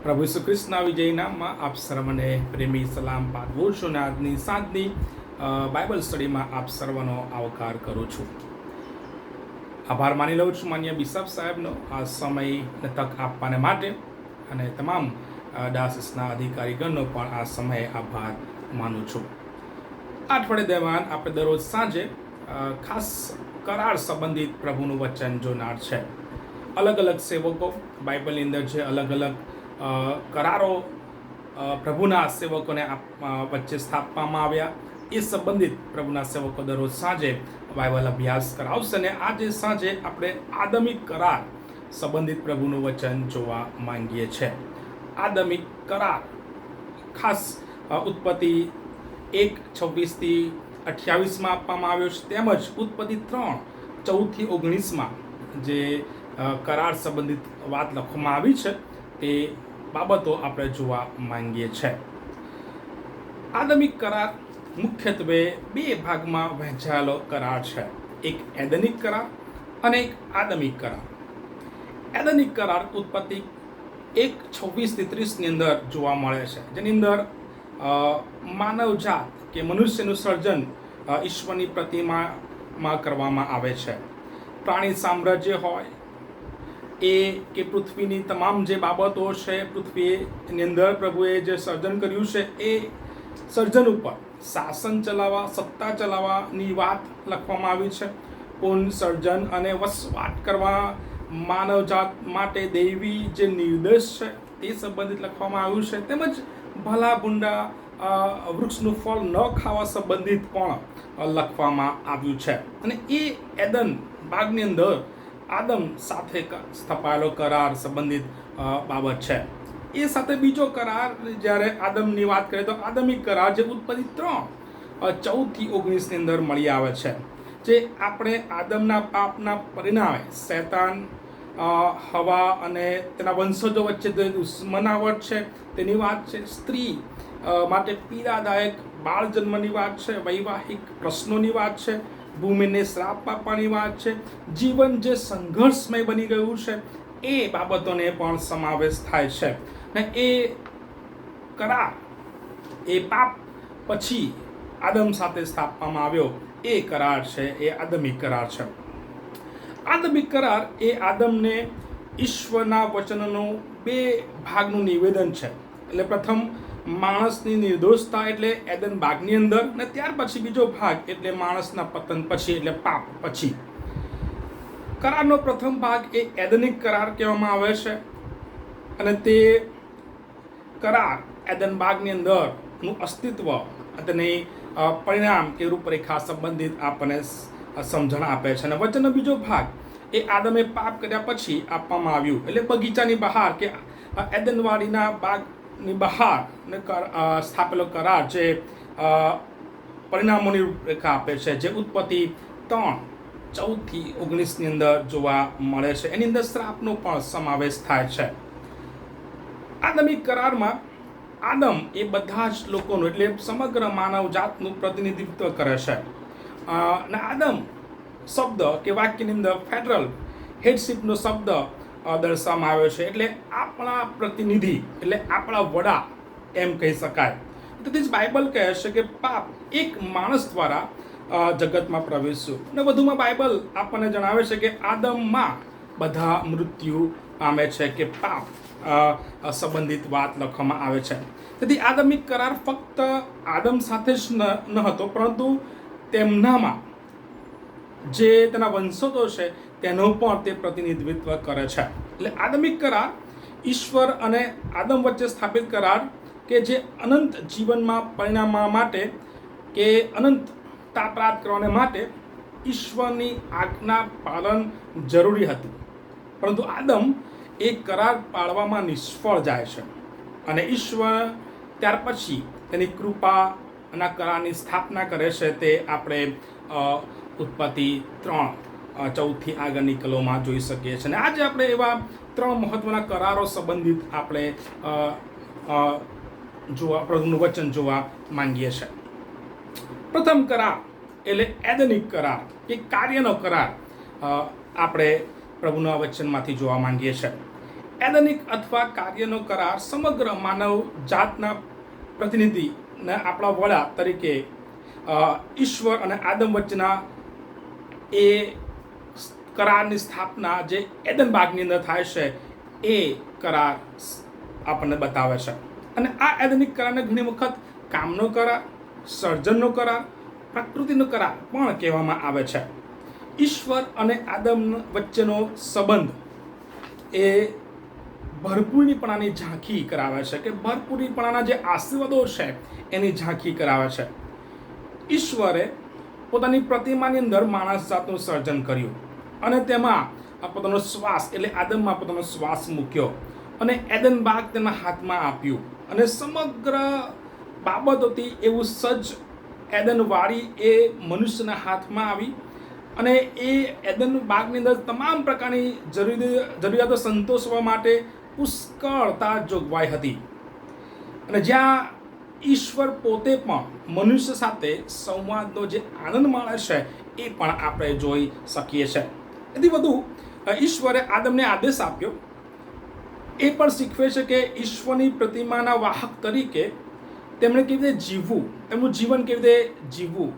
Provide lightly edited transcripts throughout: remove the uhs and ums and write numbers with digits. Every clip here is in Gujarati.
પ્રભુ ઈસુ ખ્રિસ્તના વિજય નામમાં આપ સર્વને પ્રેમી સલામ પાઠવું છું અને આજની સાંજની બાઇબલ સ્ટડીમાં આપ સર્વનો આવકાર કરું છું. આભાર માની લઉં છું માન્ય બિશપ સાહેબનો આ સમયને તક આપવાને માટે, અને તમામ ડાયસિસના અધિકારીગણનો પણ આ સમયે આભાર માનું છું. આ અઠવાડિયા દરમિયાન આપણે દરરોજ સાંજે ખાસ કરાર સંબંધિત પ્રભુનું વચન જોનાર છે. અલગ અલગ સેવકો બાઇબલની અંદર જે અલગ અલગ કરારો પ્રભુના સેવકોને વચ્ચે સ્થાપવામાં આવ્યા, એ સંબંધિત પ્રભુના સેવકો દરરોજ સાંજે બાઇબલ અભ્યાસ કરાવશે. અને આજે સાંજે આપણે આદમિક કરાર સંબંધિત પ્રભુનું વચન જોવા માંગીએ છીએ. આદમિક કરાર ખાસ ઉત્પત્તિ 1:26-28 આપવામાં આવ્યો છે, તેમજ ઉત્પત્તિ 3:14-19 જે કરાર સંબંધિત વાત લખવામાં આવી છે તે બાબતો આપણે જોવા માંગીએ છીએ. આદમિક કરાર મુખ્યત્વે બે ભાગમાં વહેંચાયેલો કરાર છે. એક એદનિક કરાર અને એક આદમિક કરાર. એદનિક કરાર ઉત્પત્તિ 1:26-30 અંદર જોવા મળે છે, જેની અંદર માનવજાત કે મનુષ્યનું સર્જન ઈશ્વરની પ્રતિમામાં કરવામાં આવે છે. પ્રાણી સામ્રાજ્ય હોય એ કે પૃથ્વીની તમામ જે બાબતો છે, પૃથ્વીની અંદર પ્રભુએ જે સર્જન કર્યું છે એ સર્જન ઉપર શાસન ચલાવવા, સત્તા ચલાવવાની વાત લખવામાં આવી છે. પૂર્ણ સર્જન અને વસવાટ કરવા માનવજાત માટે દૈવી જે નિર્દેશ છે તે સંબંધિત લખવામાં આવ્યું છે. તેમજ ભલા ભૂંડા વૃક્ષનું ફળ ન ખાવા સંબંધિત પણ લખવામાં આવ્યું છે. અને એ એદન ભાગની અંદર આદમ સાથે સ્થપાયેલો કરાર સંબંધિત બાબત છે. એ સાથે બીજો કરાર જ્યારે આદમની વાત કરીએ તો આદમિક કરાર જે ઉત્પત્તિ 3:14-19 અંદર મળી આવે છે, જે આપણે આદમના પાપના પરિણામે શૈતાન, હવા અને તેના વંશજો વચ્ચે જે દુશ્મનાવટ છે તેની વાત છે. સ્ત્રી માટે પીડાદાયક બાળ જન્મની વાત છે. વૈવાહિક પ્રશ્નોની વાત છે. ભૂમિને શ્રાપ આપવાની વાત છે. જીવન જે સંઘર્ષમય બની ગયું છે એ બાબતોને પણ સમાવેશ થાય છે. ને એ કરાર એ પાપ પછી આદમ સાથે સ્થાપવામાં આવ્યો એ કરાર છે, એ આદમિક કરાર છે. આદમિક કરાર એ આદમને ઈશ્વરના વચનનું બે ભાગનું નિવેદન છે. એટલે પ્રથમ માણસની નિર્દોષતા એટલે એદન બાગની અંદર, ને ત્યાર પછી બીજો ભાગ એટલે માણસના પતન પછી એટલે પાપ પછી. કરારનો પ્રથમ ભાગ એ એદનિક કરાર કહેવામાં આવે છે, અને તે કરાર એદન બાગની અંદરનું અસ્તિત્વ, તેની પરિણામ કે રૂપરેખા સંબંધિત આપણને સમજણ આપે છે. અને વચનનો બીજો ભાગ એ આદમે પાપ કર્યા પછી આપવામાં આવ્યું, એટલે બગીચાની બહાર કે એદનવાડીના બાગની બહાર સ્થાપેલો કરાર જે પરિણામોની રૂપરેખા આપે છે, જે ઉત્પત્તિ 3:14-19 અંદર જોવા મળે છે. એની અંદર શ્રાપનો પણ સમાવેશ થાય છે. આદમિક કરારમાં આદમ એ બધા જ લોકોનું એટલે સમગ્ર માનવ જાતનું પ્રતિનિધિત્વ કરે છે. અને આદમ શબ્દ કે વાક્યની અંદર ફેડરલ હેડશીપનો શબ્દ દર્શાવવામાં આવ્યો છે, એટલે આપણા પ્રતિનિધિ, એટલે આપણા વડા એમ કહી શકાય. તેથી જ બાઇબલ કહે છે કે પાપ એક માણસ દ્વારા જગતમાં પ્રવેશ્યું. અને વધુમાં બાઇબલ આપણને જણાવે છે કે આદમમાં બધા મૃત્યુ પામે છે, કે પાપ સંબંધિત વાત લખવામાં આવે છે. તેથી આદમિક કરાર ફક્ત આદમ સાથે જ ન હતો, પરંતુ તેમનામાં જે તેના વંશજો છે તેનું પણ તે પ્રતિનિધિત્વ કરે છે. એટલે આદમિક કરાર ઈશ્વર અને આદમ વચ્ચે સ્થાપિત કરાર કે જે અનંત જીવનમાં પરિણામવા માટે કે અનંતતા પ્રાપ્ત કરવાને માટે ઈશ્વરની આજ્ઞા પાલન જરૂરી હતું. પરંતુ આદમ એ કરાર પાળવામાં નિષ્ફળ જાય છે, અને ઈશ્વર ત્યાર પછી તેની કૃપાના કરારની સ્થાપના કરે છે. તે આપણે ઉત્પત્તિ 3:14 આગળની કલોમાં જોઈ શકીએ છીએ. અને આજે આપણે એવા 3 મહત્વના કરારો સંબંધિત આપણે પ્રભુનું વચન જોવા માંગીએ છીએ. પ્રથમ કરાર એટલે એદનિક કરાર કે કાર્યનો કરાર આપણે પ્રભુના વચનમાંથી જોવા માંગીએ છીએ. એદનિક અથવા કાર્યનો કરાર સમગ્ર માનવ જાતના પ્રતિનિધિને આપણા વડા તરીકે ઈશ્વર અને આદમ વચ્ચેના એ કરારની સ્થાપના જે એદન બાગની અંદર થાય છે એ કરાર આપણને બતાવે છે. અને આ એદનિક કરારને ઘણી વખત કામનો કરાર, સર્જનનો કરાર, પ્રકૃતિનો કરાર પણ કહેવામાં આવે છે. ઈશ્વર અને આદમ વચ્ચેનો સંબંધ એ ભરપૂરીપણાની ઝાંખી કરાવે છે, કે ભરપૂરીપણાના જે આશીર્વાદો છે એની ઝાંખી કરાવે છે. ઈશ્વરે પોતાની પ્રતિમાની અંદર માણસ જાતનું સર્જન કર્યું અને તેમાં પોતાનો શ્વાસ એટલે આદમમાં પોતાનો શ્વાસ મૂક્યો અને એદન બાગ તેના હાથમાં આપ્યું અને સમગ્ર બાબતોથી એવું સજ્જ એદન વાડી એ મનુષ્યના હાથમાં આવી અને એ એદન બાગની અંદર તમામ પ્રકારની જરૂરિયાતો સંતોષવા માટે પુષ્કળતા જોગવાઈ હતી. અને જ્યાં ઈશ્વર પોતે પણ મનુષ્ય સાથે સંવાદનો જે આનંદ માણે છે એ પણ આપણે જોઈ શકીએ છીએ. એથી વધુ ઈશ્વરે આદમને આદેશ આપ્યો એ પણ શીખવે છે કે ઈશ્વરની પ્રતિમાના વાહક તરીકે તેમણે કેવી રીતે જીવવું, તેમનું જીવન કેવી રીતે જીવવું,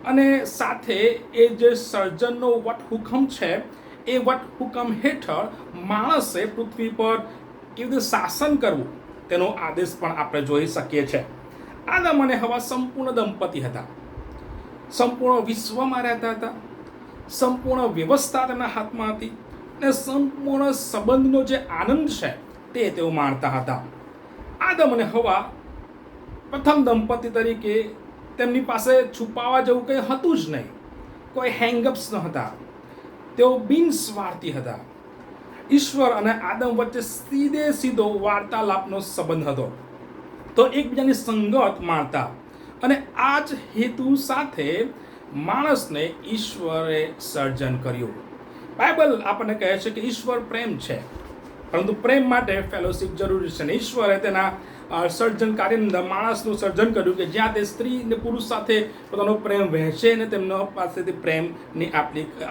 અને સાથે એ જે સર્જનનો વટહુકમ છે એ વટહુકમ હેઠળ માણસે પૃથ્વી પર કેવી રીતે શાસન કરવું તેનો આદેશ પણ આપણે જોઈ શકીએ છીએ. આદમ અને હવા સંપૂર્ણ દંપતી હતા, સંપૂર્ણ વિશ્વમાં રહેતા હતા, સંપૂર્ણ વ્યવસ્થા તેમના હાથમાં હતી અને સંપૂર્ણ સંબંધનો જે આનંદ છે તે તેઓ માણતા હતા. આદમ અને હવા પ્રથમ દંપતી તરીકે તેમની પાસે છુપાવા જેવું કંઈ હતું જ નહીં, કોઈ હેંગઅપ્સ ન હતા, તેઓ બિનસ્વાર્થી હતા. ઈશ્વર અને આદમ વચ્ચે સીધો વાર્તાલાપનો સંબંધ હતો, તો એકબીજાની સંગત માણતા અને આ જ હેતુ સાથે માણસને ઈશ્વરે સર્જન કર્યું. બાઇબલ આપણને કહે છે કે ઈશ્વર પ્રેમ છે, પરંતુ પ્રેમ માટે ફેલોશિપ જરૂરી છે. ને ઈશ્વરે તેના સર્જન કાર્યની અંદર માણસનું સર્જન કર્યું કે જ્યાં તે સ્ત્રી અને પુરુષ સાથે પોતાનો પ્રેમ વહેંચે અને તેમના પાસેથી પ્રેમની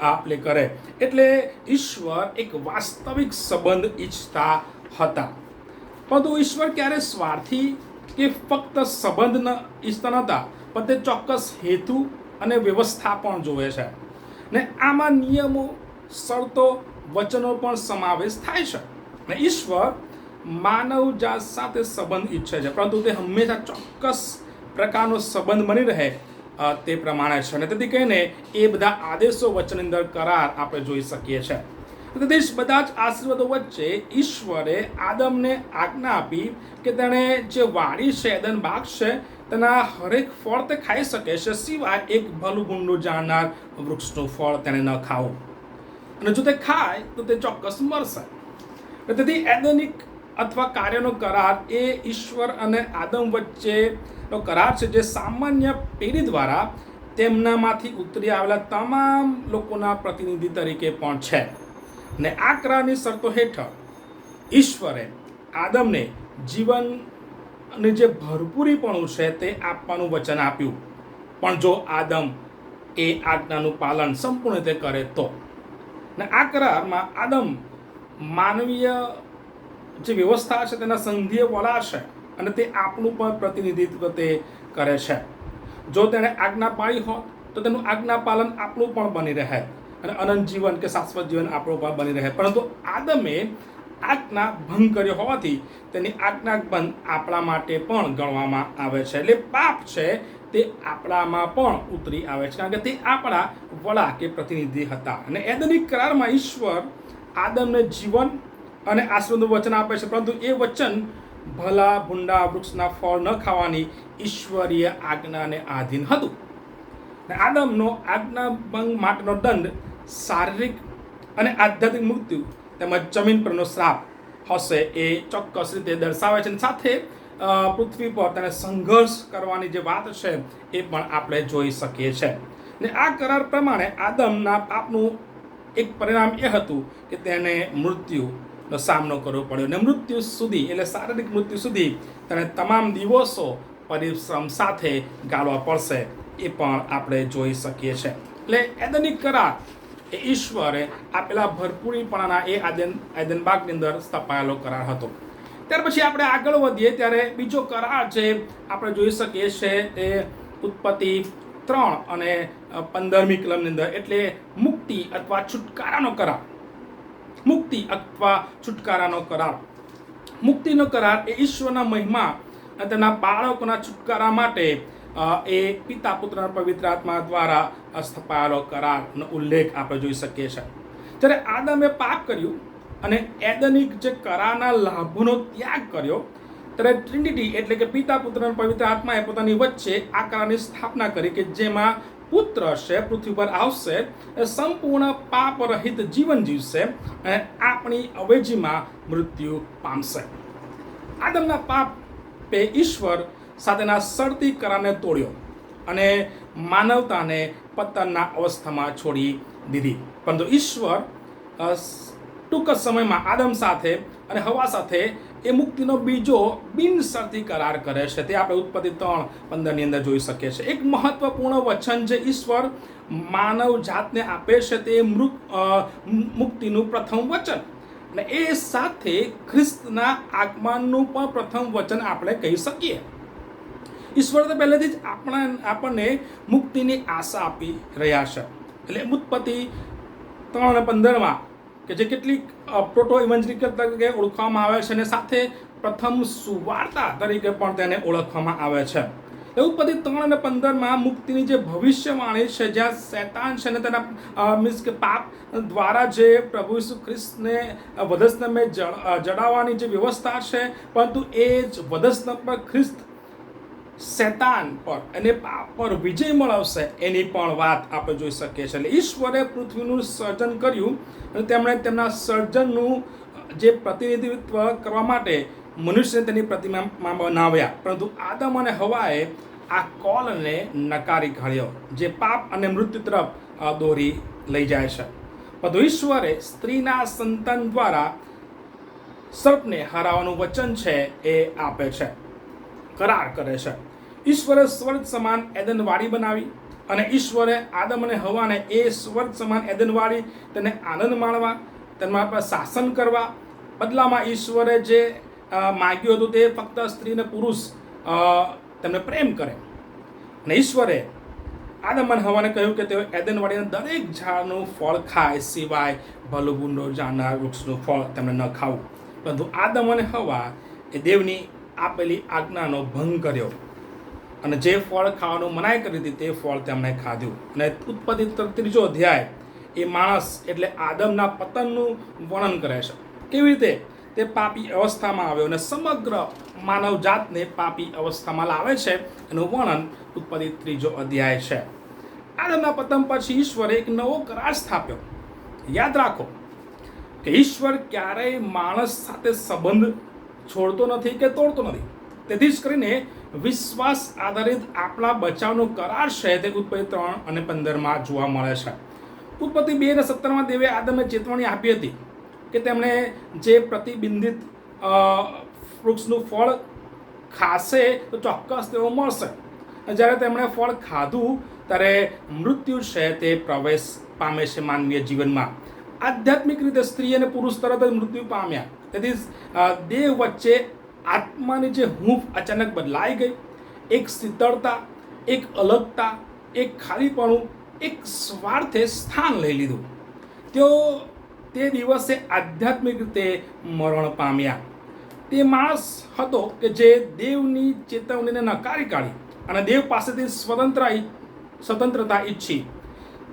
આપલે કરે. એટલે ઈશ્વર એક વાસ્તવિક સંબંધ ઈચ્છતા હતા. પરંતુ ઈશ્વર ક્યારે સ્વાર્થી કે ફક્ત સંબંધ ઈચ્છતા નહોતા, પણ તે ચોક્કસ હેતુ અને વ્યવસ્થા પણ જોવે છે. ને આમાં નિયમો, શરતો, વચનો પણ સમાવેશ થાય છે. ને ઈશ્વર માનવ જાત સાથે સંબંધ ઈચ્છે છે, પરંતુ તે હંમેશા ચોક્કસ પ્રકારનો સંબંધ બની રહે તે પ્રમાણે છે. અને તેથી કહીને એ બધા આદેશો વચ્ચેની અંદર કરાર આપણે જોઈ શકીએ છીએ. તેથી બધા જ આશીર્વાદો વચ્ચે ઈશ્વરે આદમને આજ્ઞા આપી કે તેણે જે વાડી છે, એદન બાગ છે, તેના હરેક ફળ તે ખાઈ શકે છે, સિવાય એક ભલું ભૂંડું જાણનાર વૃક્ષનું ફળ તેને ન ખાવું, અને જો તે ખાય તો તે ચોક્કસ મરશે. તેથી એદનિક અથવા કાર્યનો કરાર એ ઈશ્વર અને આદમ વચ્ચેનો કરાર છે, જે સામાન્ય પેઢી દ્વારા તેમનામાંથી ઉતરી આવેલા તમામ લોકોના પ્રતિનિધિ તરીકે પણ છે. ને આ કરારની શરતો હેઠળ ઈશ્વરે આદમને જીવનની જે ભરપૂરીપણું છે તે આપવાનું વચન આપ્યું. પણ જો આદમ એ આજ્ઞાનું પાલન સંપૂર્ણ રીતે કરે તો. ને આ કરારમાં આદમ માનવીય જે વ્યવસ્થા છે તેના સંઘીય વડા છે અને તે આપણું પણ પ્રતિનિધિત્વ તે કરે છે. જો તેણે આજ્ઞા પાળી હોત તો તેનું આજ્ઞા પાલન આપણું પણ બની રહે અને અનંત જીવન કે શાશ્વત જીવન આપણું પણ બની રહે. પરંતુ આદમે આજ્ઞા ભંગ કર્યો હોવાથી તેની આજ્ઞા ભંગ આપણા માટે પણ ગણવામાં આવે છે. એટલે પાપ છે તે આપણામાં પણ ઉતરી આવે છે, કારણ કે તે આપણા વડા કે પ્રતિનિધિ હતા. અને એદનિક કરારમાં ઈશ્વર આદમને જીવન અને આશીર્વાદનું વચન આપે છે, પરંતુ એ વચન ભલા ભૂંડા વૃક્ષના ફળ ન ખાવાની ઈશ્વરીય આજ્ઞાને આધીન હતું. ને આદમનો આજ્ઞાભંગ માટેનો દંડ શારીરિક અને આધ્યાત્મિક મૃત્યુ તેમજ જમીન પરનો શ્રાપ હશે એ ચોક્કસ રીતે દર્શાવે છે. સાથે પૃથ્વી પર તેને સંઘર્ષ કરવાની જે વાત છે એ પણ આપણે જોઈ શકીએ છીએ. ને આ કરાર પ્રમાણે આદમના પાપનું એક પરિણામ એ હતું કે તેને મૃત્યુનો સામનો કરવો પડ્યો. ને મૃત્યુ સુધી, એટલે શારીરિક મૃત્યુ સુધી તેને તમામ દિવસો પરિશ્રમ સાથે ગાળવા પડશે એ પણ આપણે જોઈ શકીએ છીએ. એટલે એદનિક કરાર એ ઈશ્વરે આપેલા ભરપૂરીપણાના એ એદન બાગની અંદર સ્થપાયેલો કરાર હતો. ત્યાર પછી આપણે આગળ વધીએ ત્યારે બીજો કરાર જે આપણે જોઈ શકીએ છીએ એ ઉત્પત્તિ 3 અને 15મી કલમની અંદર, એટલે મુક્તિ અથવા છુટકારાનો કરાર. મુક્તિ અથવા છુટકારાનો કરાર. મુક્તિનો કરાર એ ઈશ્વરના મહિમા અને તેના બાળકોના છુટકારા માટે એ પિતા પુત્ર અને પવિત્ર આત્મા દ્વારા સ્થપાયેલો કરારનો ઉલ્લેખ આપણે જોઈ શકીએ છીએ. જ્યારે આદમે પાપ કર્યું અને એદનિક જે કરારના લાભોનો ત્યાગ કર્યો, ત્યારે ટ્રિનિટી એટલે કે પિતા પુત્ર અને પવિત્ર આત્માએ પોતાની વચ્ચે આ કરારની સ્થાપના કરી કે જેમાં પુત્ર છે, પૃથ્વી પર આવશે, સંપૂર્ણ પાપ રહિત જીવન જીવશે અને આપણી અવેજીમાં મૃત્યુ પામશે. આદમના પાપે ઈશ્વર સાથેના સળતી કરારને તોડ્યો અને માનવતાને પતનના અવસ્થામાં છોડી દીધી. પરંતુ ઈશ્વર ટૂંક સમયમાં આદમ સાથે અને હવા સાથે એ મુક્તિનો બીજો બિનશરતી કરાર કરે છે. તે આપણે ઉત્પત્તિ 3:15 અંદર જોઈ શકીએ છીએ. એક મહત્વપૂર્ણ વચન જે ઈશ્વર માનવ જાતને આપે છે તે મુક્તિનું પ્રથમ વચન, અને એ સાથે ખ્રિસ્તના આગમનનું પણ પ્રથમ વચન આપણે કહી શકીએ. ઈશ્વર તો પહેલેથી જ આપણને મુક્તિની આશા આપી રહ્યા છે. એટલે ઉત્પત્તિ 3:15 કે જે કેટલીક પ્રોટો ઇવેન્જલિકલ તરીકે ઓળખવામાં આવે છે અને સાથે પ્રથમ સુવાર્તા તરીકે પણ તેને ઓળખવામાં આવે છે. ઉત્પત્તિ 3:15 મુક્તિની જે ભવિષ્યવાણી છે, જ્યાં શૈતાન છે ને તેના મીન્સ કે પાપ દ્વારા જે પ્રભુ ઈસુ ખ્રિસ્તને વધસ્તંભે જડાવવાની જે વ્યવસ્થા છે, પરંતુ એ જ વધસ્તંભ પર ખ્રિસ્ત શૈતાન પર અને પાપ પર વિજય મેળવશે એની પણ વાત આપણે જોઈ શકીએ છીએ. એટલે ઈશ્વરે પૃથ્વીનું સર્જન કર્યું અને તેમણે તેમના સર્જનનું જે પ્રતિનિધિત્વ કરવા માટે મનુષ્યને તેની પ્રતિમામાં બનાવ્યા, પરંતુ આદમ અને હવાએ આ કોલને નકારી કાઢ્યો, જે પાપ અને મૃત્યુ તરફ દોરી લઈ જાય છે. પરંતુ ઈશ્વરે સ્ત્રીના સંતાન દ્વારા સર્પને હરાવવાનું વચન છે એ આપે છે, કરાર કરે છે. ઈશ્વરે સ્વર્ગ સમાન એદનવાડી બનાવી અને ઈશ્વરે આદમ અને હવાને એ સ્વર્ગ સમાન એદનવાડી તેને આનંદ માણવા, તેના પર શાસન કરવા બદલામાં ઈશ્વરે જે માગ્યું હતું તે ફક્ત સ્ત્રી અને પુરુષ તેમને પ્રેમ કરે. અને ઈશ્વરે આદમ અને હવાને કહ્યું કે તેઓ એદનવાડીના દરેક ઝાડનું ફળ ખાય, સિવાય ભલો બુંડો જાણનાર વૃક્ષનું ફળ તેમને ન ખાવું. પરંતુ આદમ અને હવા એ દેવની આપેલી આજ્ઞાનો ભંગ કર્યો અને જે ફળ ખાવાનું મનાઈ કરી હતી તે ફળ તેમણે ખાધું. અને ઉત્પત્તિ 3 અધ્યાય એ માણસ એટલે આદમના પતનનું વર્ણન કરે છે. કેવી રીતે તે પાપી અવસ્થામાં આવ્યો અને સમગ્ર માનવ જાતને પાપી અવસ્થામાં લાવે છે એનું વર્ણન ઉત્પત્તિ 3 અધ્યાય છે. આદમના પતન પછી ઈશ્વરે એક નવો કરાર સ્થાપ્યો. યાદ રાખો કે ઈશ્વર ક્યારેય માણસ સાથે સંબંધ છોડતો નથી કે તોડતો નથી. તેથી જ કરીને વિશ્વાસ આધારિત આપણા બચાવનો કરાર છે તે ઉત્પત્તિ 3:15 જોવા મળે છે. ઉત્પત્તિ 2:17 દેવે આદમને ચેતવણી આપી હતી કે તેમણે જે પ્રતિબંધિત વૃક્ષનું ફળ ખાશે તો ચોક્કસ તેઓ મળશે. જ્યારે તેમણે ફળ ખાધું ત્યારે મૃત્યુ છે તે પ્રવેશ પામે છે માનવીય જીવનમાં. આધ્યાત્મિક રીતે સ્ત્રી અને પુરુષ તરત જ મૃત્યુ પામ્યા. તેથી દેવ વચ્ચે આત્માની જે હૂંફ અચાનક બદલાઈ ગઈ. એક શીતળતા, એક અલગતા, એક ખાલીપણું, એક સ્વાર્થે સ્થાન લઈ લીધું. તેઓ તે દિવસે આધ્યાત્મિક રીતે મરણ પામ્યા. તે માણસ હતો કે જે દેવની ચેતવણીને નકારી કાઢી અને દેવ પાસેથી સ્વતંત્રતા ઈચ્છી.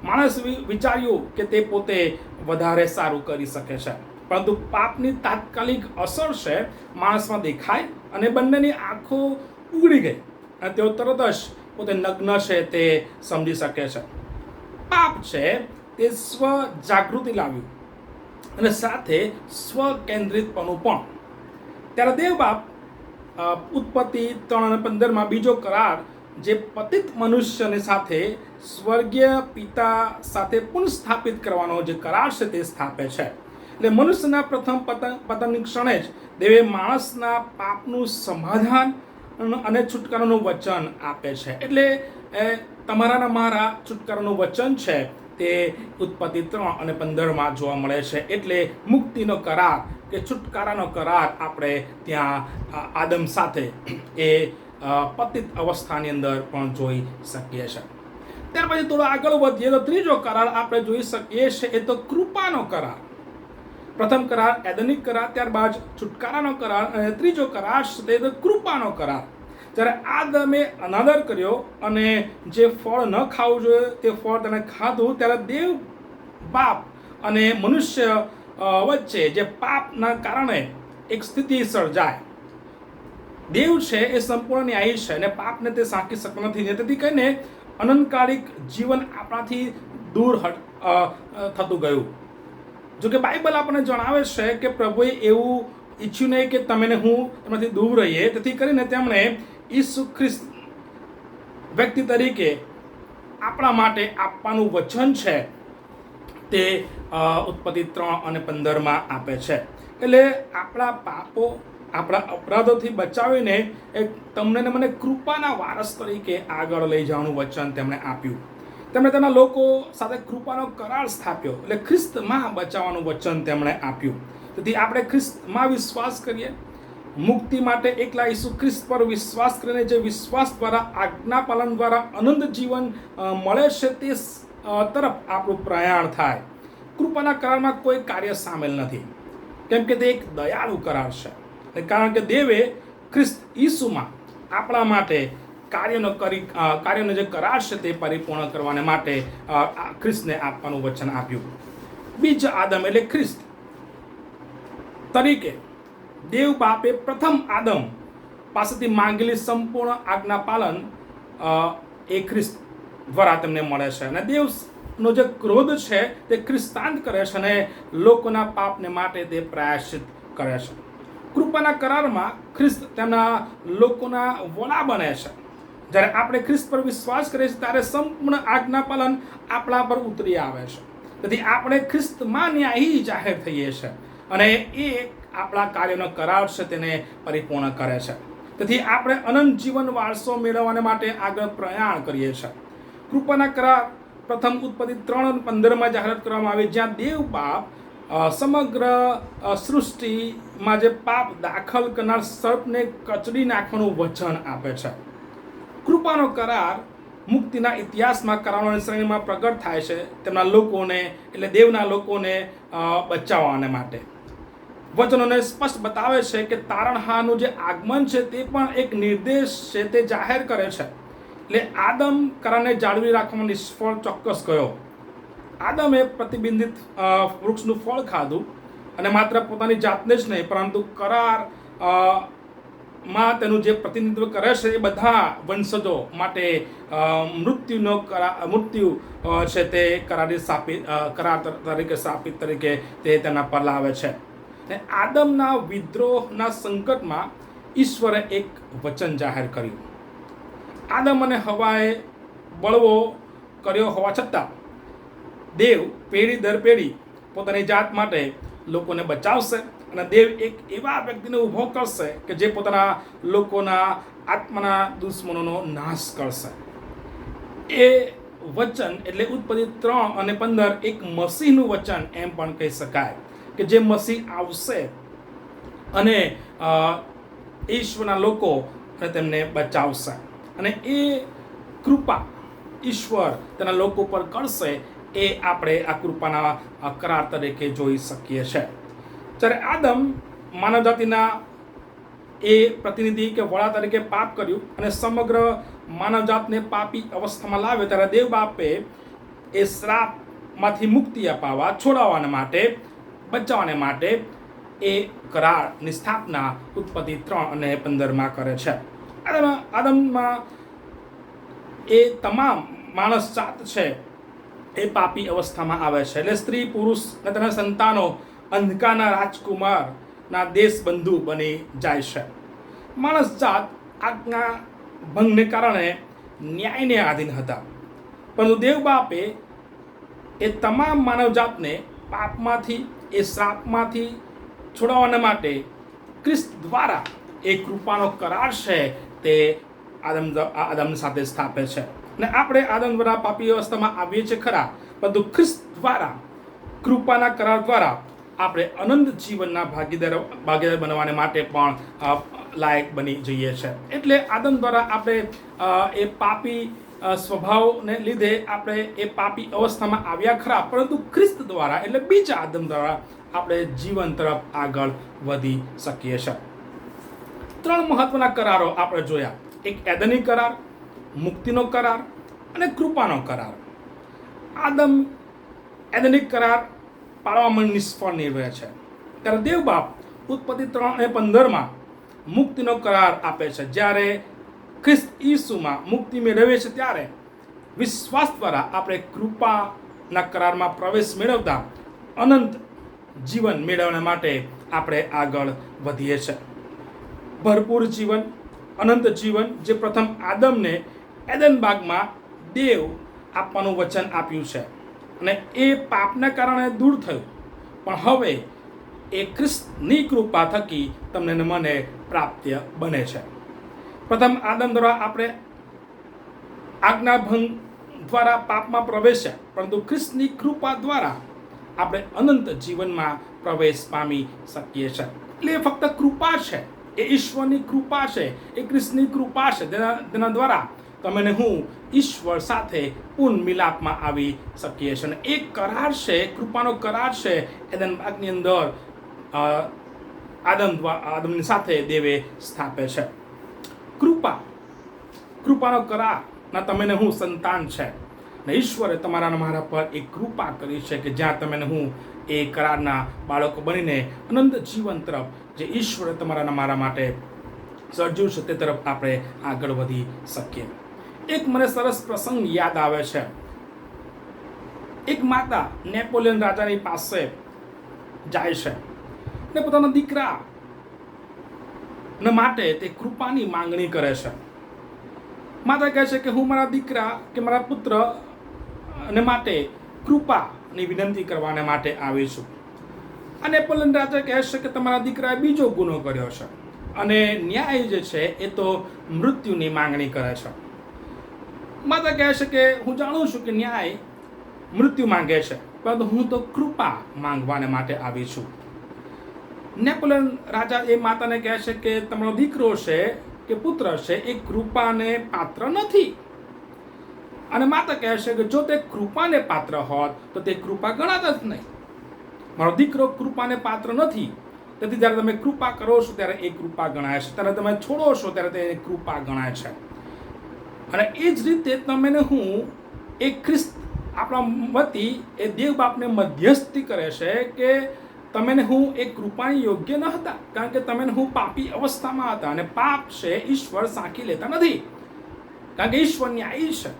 માણસ વિચાર્યું કે તે પોતે વધારે સારું કરી શકે છે, પરંતુ પાપની તાત્કાલિક અસર છે માણસમાં દેખાય અને બંનેની આંખો ઉઘડી ગઈ અને તેઓ તરત જ પોતે નગ્ન છે તે સમજી શકે છે. પાપ છે તે સ્વ જાગૃતિ લાવ્યું અને સાથે સ્વકેન્દ્રિતપણું પણ. ત્યારે દેવ બાપ ઉત્પત્તિ 3:15 બીજો કરાર જે પતિત મનુષ્યની સાથે સ્વર્ગીય પિતા સાથે પુનઃસ્થાપિત કરવાનો જે કરાર છે તે સ્થાપે છે. એટલે મનુષ્યના પ્રથમ પતનની ક્ષણે જ દેવે માણસના પાપનું સમાધાન અને છુટકારાનું વચન આપે છે. એટલે તમારા મારા છુટકારાનું વચન છે તે ઉત્પત્તિ 3 અને 15 જોવા મળે છે. એટલે મુક્તિનો કરાર કે છુટકારાનો કરાર આપણે ત્યાં આદમ સાથે એ પતિત અવસ્થાની અંદર પણ જોઈ શકીએ છીએ. ત્યાર પછી થોડો આગળ વધીએ તો ત્રીજો કરાર આપણે જોઈ શકીએ છીએ, એ તો કૃપાનો કરાર. પ્રથમ કરાર એદનિક કરાર, ત્યારબાદ છુટકારાનો કરાર, અને ત્રીજો કરાર તે તો કૃપાનો કરાર. જ્યારે આદમે અનાદર કર્યો અને જે ફળ ન ખાવું જોઈએ તે ફળ તેને ખાધું, ત્યારે દેવ બાપ અને મનુષ્ય વચ્ચે જે પાપના કારણે એક સ્થિતિ સર્જાય. દેવ છે એ સંપૂર્ણ ન્યાયી છે અને પાપને તે સાંકી શકતો નથી. તેથી કહીને અનંતકાલિક જીવન આપણાથી દૂર થતું ગયું. જો કે બાઇબલ આપણને જણાવે છે કે પ્રભુએ એવું ઈચ્છ્યું નહીં કે તમે ને હું એમાંથી દૂર રહીએ. તેથી કરીને તેમણે ઈસુ ખ્રિસ્ત વ્યક્તિ તરીકે આપણા માટે આપવાનું વચન છે તે ઉત્પત્તિ 3 અને 15 આપે છે. એટલે આપણા પાપો, આપણા અપરાધોથી બચાવીને એક તમને ને મને કૃપાના વારસ તરીકે આગળ લઈ જવાનું વચન તેમણે આપ્યું. તેમણે તેના લોકો સાથે કૃપાનો કરાર સ્થાપ્યો, એટલે ખ્રિસ્તમાં બચાવવાનું વચન તેમણે આપ્યું. તેથી આપણે ખ્રિસ્તમાં વિશ્વાસ કરીએ, મુક્તિ માટે એકલા ઈસુ ખ્રિસ્ત પર વિશ્વાસ કરીને જે વિશ્વાસ દ્વારા આજ્ઞા પાલન દ્વારા અનંત જીવન મળે છે તે તરફ આપણું પ્રયાણ થાય. કૃપાના કરારમાં કોઈ કાર્ય સામેલ નથી, કેમ કે તે એક દયાળુ કરાર છે. કારણ કે દેવે ખ્રિસ્ત ઈસુમાં આપણા માટે કાર્યનો જે કરાર છે તે પરિપૂર્ણ કરવાને માટે ખ્રિસ્તને આપવાનું વચન આપ્યું. બીજ આદમ એટલે ખ્રિસ્ત તરીકે દેવ બાપે પ્રથમ આદમ પાસેથી માંગેલી સંપૂર્ણ આજ્ઞા પાલન એ ખ્રિસ્ત દ્વારા તેમને મળે છે. અને દેવનો જે ક્રોધ છે તે ખ્રિસ્તાંત કરે છે અને લોકોના પાપને માટે તે પ્રાયશ્ચિત કરે છે. કૃપાના કરારમાં ખ્રિસ્ત તેમના લોકોના વડા બને છે. જ્યારે આપણે ખ્રિસ્ત પર વિશ્વાસ કરીએ છીએ ત્યારે સંપૂર્ણ આજ્ઞા પાલન આપણા પર ઉતરી આવે છે. તેથી આપણે ખ્રિસ્તમાં ન્યાયી જાહેર થઈએ છીએ અને એ આપણા કાર્યનો કરાર છે તેને પરિપૂર્ણ કરે છે. તેથી આપણે અનંત જીવન વારસો મેળવવાને માટે આગળ પ્રયાણ કરીએ છીએ. કૃપાના કરાર પ્રથમ ઉત્પત્તિ 3 અને 15 જાહેરાત કરવામાં આવી, જ્યાં દેવ બાપ સમગ્ર સૃષ્ટિમાં જે પાપ દાખલ કરનાર સર્પને કચડી નાખવાનું વચન આપે છે. કૃપાનો કરાર મુક્તિના ઇતિહાસમાં કરારોની શ્રેણીમાં પ્રગટ થાય છે તેમના લોકોને, એટલે દેવના લોકોને બચાવવાને માટે. વચનોને સ્પષ્ટ બતાવે છે કે તારણહારનું જે આગમન છે તે પણ એક નિર્દેશ છે, તે જાહેર કરે છે. એટલે આદમ કરારને જાળવી રાખવામાં નિષ્ફળ ચોક્કસ ગયો. આદમે પ્રતિબંધિત વૃક્ષનું ફળ ખાધું અને માત્ર પોતાની જાતને જ નહીં પરંતુ કરાર માં તેનું જે પ્રતિનિધિત્વ કરે છે એ બધા વંશજો માટે મૃત્યુ છે તે કરાર તરીકે સ્થાપિત તરીકે તે તેના પર લાવે છે. ને આદમના વિદ્રોહના સંકટમાં ઈશ્વરે એક વચન જાહેર કર્યું. આદમ અને હવાએ બળવો કર્યો હોવા છતાં દેવ પેઢી દર પેઢી પોતાની જાત માટે લોકોને બચાવશે અને દેવ એક એવા વ્યક્તિને ઊભો કરશે કે જે પોતાના લોકોના આત્માના દુશ્મનોનો નાશ કરશે. એ વચન એટલે ઉત્પત્તિ 3 અને 15 એક મસીહનું વચન એમ પણ કહી શકાય કે જે મસીહ આવશે અને ઈશ્વરના લોકો તેમને બચાવશે અને એ કૃપા ઈશ્વર તેના લોકો પર કરશે. એ આપણે આ કૃપાના કરાર તરીકે જોઈ શકીએ છીએ. જ્યારે આદમ માનવ જાતિના એ પ્રતિનિધિ કે વડા તરીકે પાપ કર્યું અને સમગ્ર માનવ જાતને પાપી અવસ્થામાં લાવ્યો, ત્યારે દેવ બાપે એ શ્રાપમાંથી મુક્તિ અપાવવા, છોડાવવાને માટે, બચાવવાને માટે એ કરારની સ્થાપના ઉત્પત્તિ 3 અને 15 કરે છે. આદમમાં એ તમામ માણસ જાત છે એ પાપી અવસ્થામાં આવે છે. એટલે સ્ત્રી, પુરુષ અને તેના સંતાનો અંધકારના રાજકુમારના દેશબંધુ બની જાય છે. માણસ જાત આજ્ઞા ભંગને કારણે ન્યાયને આધીન હતા, પરંતુ દેવ બાપે એ તમામ માનવ જાતને પાપમાંથી, એ શ્રાપમાંથી છોડાવવાના માટે ખ્રિસ્ત દ્વારા એ કૃપાનો કરાર છે તે આદમ સાથે સ્થાપે છે. અને આપણે આદમ દ્વારા પાપી અવસ્થામાં આવીએ છીએ ખરા, પરંતુ ખ્રિસ્ત દ્વારા, કૃપાના કરાર દ્વારા આપણે અનંત જીવનના ભાગીદાર બનવાને માટે પણ લાયક બની જઈએ છીએ. એટલે આદમ દ્વારા આપણે એ પાપી સ્વભાવને લીધે આપણે એ પાપી અવસ્થામાં આવ્યા ખરા, પરંતુ ખ્રિસ્ત દ્વારા એટલે બીજા આદમ દ્વારા આપણે જીવન તરફ આગળ વધી શકીએ છીએ. 3 મહત્વના કરારો આપણે જોયા. એક એદની કરાર, મુક્તિનો કરાર અને કૃપાનો કરાર. આદમ એદનિક કરાર પાળવામાં નિષ્ફળ નીવડે છે, ત્યારે દેવ બાપ ઉત્પત્તિ 3:15 મુક્તિનો કરાર આપે છે. જ્યારે ખ્રિસ્ત ઈસુમાં મુક્તિ મેળવીએ છીએ ત્યારે વિશ્વાસ દ્વારા આપણે કૃપાના કરારમાં પ્રવેશ મેળવતા અનંત જીવન મેળવવા માટે આપણે આગળ વધીએ છીએ. ભરપૂર જીવન, અનંત જીવન જે પ્રથમ આદમને એદન બાગમાં દેવ આપવાનું વચન આપ્યું છે, અને એ પાપના કારણે દૂર થયું, પણ હવે એ ખ્રિસ્તની કૃપા થકી તમને મને પ્રાપ્ય બને છે. પ્રથમ આદમ દ્વારા આપણે આજ્ઞાભંગ દ્વારા પાપમાં પ્રવેશ્યા, પરંતુ ખ્રિસ્તની કૃપા દ્વારા આપણે અનંત જીવનમાં પ્રવેશ પામી શકીએ છીએ. એટલે એ ફક્ત કૃપા છે, એ ઈશ્વરની કૃપા છે, એ ખ્રિસ્તની કૃપા છે, તેના દ્વારા તમે ને હું ઈશ્વર સાથે પૂર્ણ મિલાપમાં આવી શકીએ છીએ. અને એક કરાર છે, કૃપાનો કરાર છે, એદન બાગની અંદર આદમની સાથે દેવે સ્થાપે છે. કૃપાનો કરાર ના તમે ને હું સંતાન છે, ને ઈશ્વરે તમારા મારા પર એક કૃપા કરી છે કે જ્યાં તમે ને હું એ કરારના બાળકો બનીને અનંત જીવન તરફ જે ઈશ્વરે તમારા મારા માટે સર્જ્યું છે તે તરફ આપણે આગળ વધી શકીએ. એક મને સરસ પ્રસંગ યાદ આવે છે. એક માતા નેપોલિયન રાજાની પાસે જાય છે ને પોતાના દીકરા માટે તે કૃપાની માંગણી કરે છે. માતા કહે છે કે હું મારા દીકરા કે મારા પુત્ર ને માટે કૃપાની વિનંતી કરવાને માટે આવી છું. અને નેપોલિયન રાજા કહે છે કે તમારા દીકરાએ બીજો ગુનો કર્યો છે અને ન્યાય જે છે એ તો મૃત્યુની માંગણી કરે છે. માતા કહે છે કે હું જાણું છું કે ન્યાય મૃત્યુ માંગે છે, પરંતુ હું તો કૃપા માંગવાને માટે આવી છું. નેપોલિયન રાજા એ માતાને કહે છે કે તમારો દીકરો છે કે પુત્ર છે એ કૃપાને પાત્ર નથી. અને માતા કહે છે કે જો તે કૃપાને પાત્ર હોત તો તે કૃપા ગણાતા જ નહીં. મારો દીકરો કૃપાને પાત્ર નથી, તેથી જ્યારે તમે કૃપા કરો છો ત્યારે એ કૃપા ગણાય છે, ત્યારે તમે છોડો છો ત્યારે તે કૃપા ગણાય છે. અને એ જ રીતે તમે ને હું એ ખ્રિસ્ત આપણા વતી એ દેવ બાપને મધ્યસ્થી કરે છે કે તમે ને હું એ કૃપાની યોગ્ય ન હતા, કારણ કે તમે ને હું પાપી અવસ્થામાં હતા, અને પાપ છે ઈશ્વર સાંકી લેતા નથી, કારણ કે ઈશ્વર ન્યાયી છે.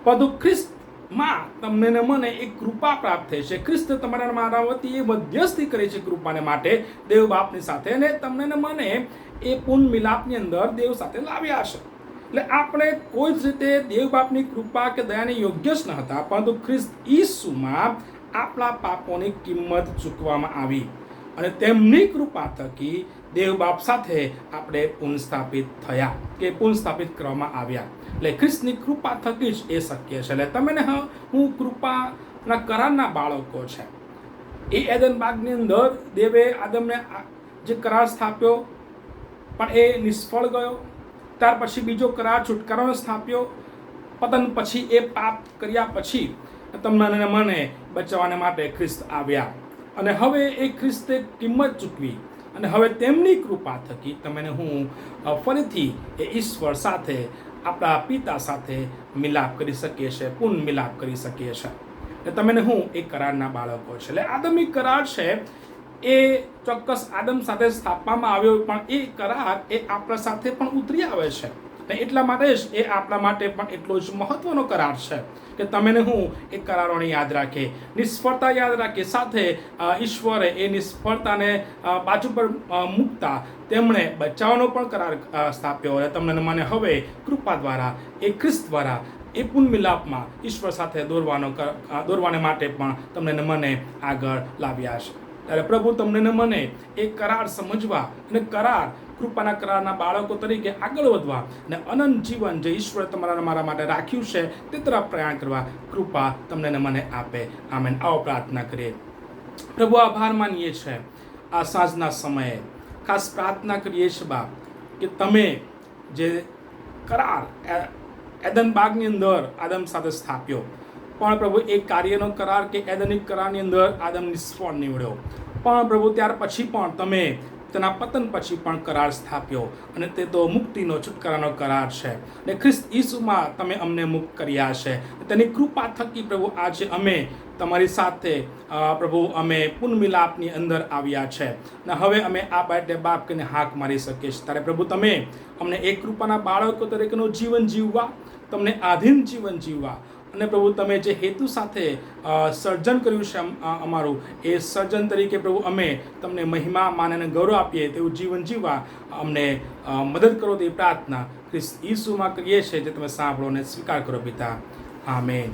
પરંતુ ખ્રિસ્તમાં તમને ને મને એક કૃપા પ્રાપ્ત થઈ છે. ખ્રિસ્ત તમારા મારા વતી એ મધ્યસ્થી કરે છે કૃપાને માટે દેવ બાપની સાથે, અને તમને ને મને એ પૂર્ણ મિલાપની અંદર દેવ સાથે લાવ્યા છે. એટલે આપણે કોઈ જ રીતે દેવ બાપની કૃપા કે દયાને યોગ્ય જ ન હતા, પરંતુ ખ્રિસ્ત ઈસુમાં આપણા પાપોની કિંમત ચૂકવવામાં આવી, અને તેમની કૃપા થકી દેવ બાપ સાથે આપણે પુનઃસ્થાપિત થયા કે પુનઃસ્થાપિત કરવામાં આવ્યા. એટલે ખ્રિસ્તની કૃપા થકી જ એ શક્ય છે. એટલે તમે ને હું કૃપાના કરારના બાળકો છે. એ એદન બાગની અંદર દેવે આદમને જે કરાર સ્થાપ્યો પણ એ નિષ્ફળ ગયો. ત્યાર પછી બીજો કરાર છુટકારાનો સ્થાપ્યો. પતન પછી એ પાપ કર્યા પછી તમને મને બચાવવાને માટે ખ્રિસ્ત આવ્યા, અને હવે એ ખ્રિસ્તે કિંમત ચૂકવી, અને હવે તેમની કૃપા થકી તમે હું ફરીથી એ ઈશ્વર સાથે આપણા પિતા સાથે મિલાપ કરી શકીએ છીએ, પૂર્ણ મિલાપ કરી શકીએ છીએ. એટલે તમે હું એ કરારના બાળકો છે. એટલે આદમી કરાર છે એ ચોક્કસ આદમ સાથે સ્થાપવામાં આવ્યો, પણ એ કરાર એ આપણા સાથે પણ ઉતરી આવે છે. એટલા માટે જ એ આપણા માટે પણ એટલો જ મહત્વનો કરાર છે કે તમે ને હું એ કરારોને યાદ રાખીએ, નિષ્ફળતા યાદ રાખીએ, સાથે ઈશ્વરે એ નિષ્ફળતાને બાજુ પર મૂકતા તેમણે બચાવવાનો પણ કરાર સ્થાપ્યો. અને તમને મને હવે કૃપા દ્વારા એ ખ્રિસ્ત દ્વારા એ પૂર્ણ મિલાપમાં ઈશ્વર સાથે દોરવાને માટે પણ તમને મને આગળ લાવ્યા છે. ત્યારે પ્રભુ તમને મને એ કરાર સમજવા અને કરાર કૃપાના કરારના બાળકો તરીકે આગળ વધવા અને અનંત જીવન જે ઈશ્વર તમારા મારા માટે રાખ્યું છે તે તરફ પ્રયાણ કરવા કૃપા તમને ને મને આપે. આમેન. આવો પ્રાર્થના કરીએ. પ્રભુ, આભાર માનીએ છીએ આ સાંજના સમયે. ખાસ પ્રાર્થના કરીએ છીએ બાપ કે તમે જે કરાર એદન બાગની અંદર આદમ સાથે સ્થાપ્યો, પણ પ્રભુ એ કાર્યનો કરાર કે એદનિક કરારની અંદર આદમ નિષ્ફળ નીવડ્યો, પણ પ્રભુ ત્યાર પછી પણ તમે તેના પતન પછી પણ કરાર સ્થાપ્યો, અને તે તો મુક્તિનો છુટકારાનો કરાર છે. અને ખ્રિસ્ત ઈસુમાં તમે અમને મુક્ત કર્યા છે. તેની કૃપા થકી પ્રભુ આજે અમે તમારી સાથે પ્રભુ અમે પુનઃમિલાપની અંદર આવ્યા છે, અને હવે અમે આ બાટે બાપ કહીને હાક મારી શકીએ છીએ. ત્યારે પ્રભુ તમે અમને એક કૃપાના બાળકો તરીકેનું જીવન જીવવા, તમને આધીન જીવન જીવવા, અને પ્રભુ તમે જે હેતુ સાથે સર્જન કર્યું છે અમારું, એ સર્જન તરીકે પ્રભુ અમે તમને મહિમા માન અને ગૌરવ આપીએ તેવું જીવન જીવવા અમને મદદ કરો તેવી પ્રાર્થના ખ્રિસ્ત ઈસુમાં કરીએ છીએ, જે તમે સાંભળો અને સ્વીકાર કરો પિતા. આમેન.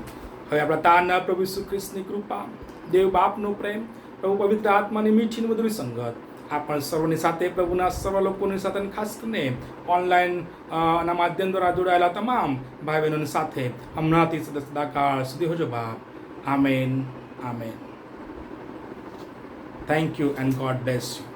હવે આપણા તારના પ્રભુ ઈસુ ખ્રિસ્તની કૃપા, દેવ બાપનો પ્રેમ, પ્રભુ પવિત્ર આત્માની મીઠી મધુર સંગત આપણ સર્વની સાથે, પ્રભુના સર્વ લોકોની સાથે, ખાસ કરીને ઓનલાઈન ના માધ્યમ દ્વારા જોડાયેલા તમામ ભાઈ બહેનોની સાથે હમણાંથી સદાકાળ સુધી હોજો બાપ. Amen. Amen. Thank you and God bless you.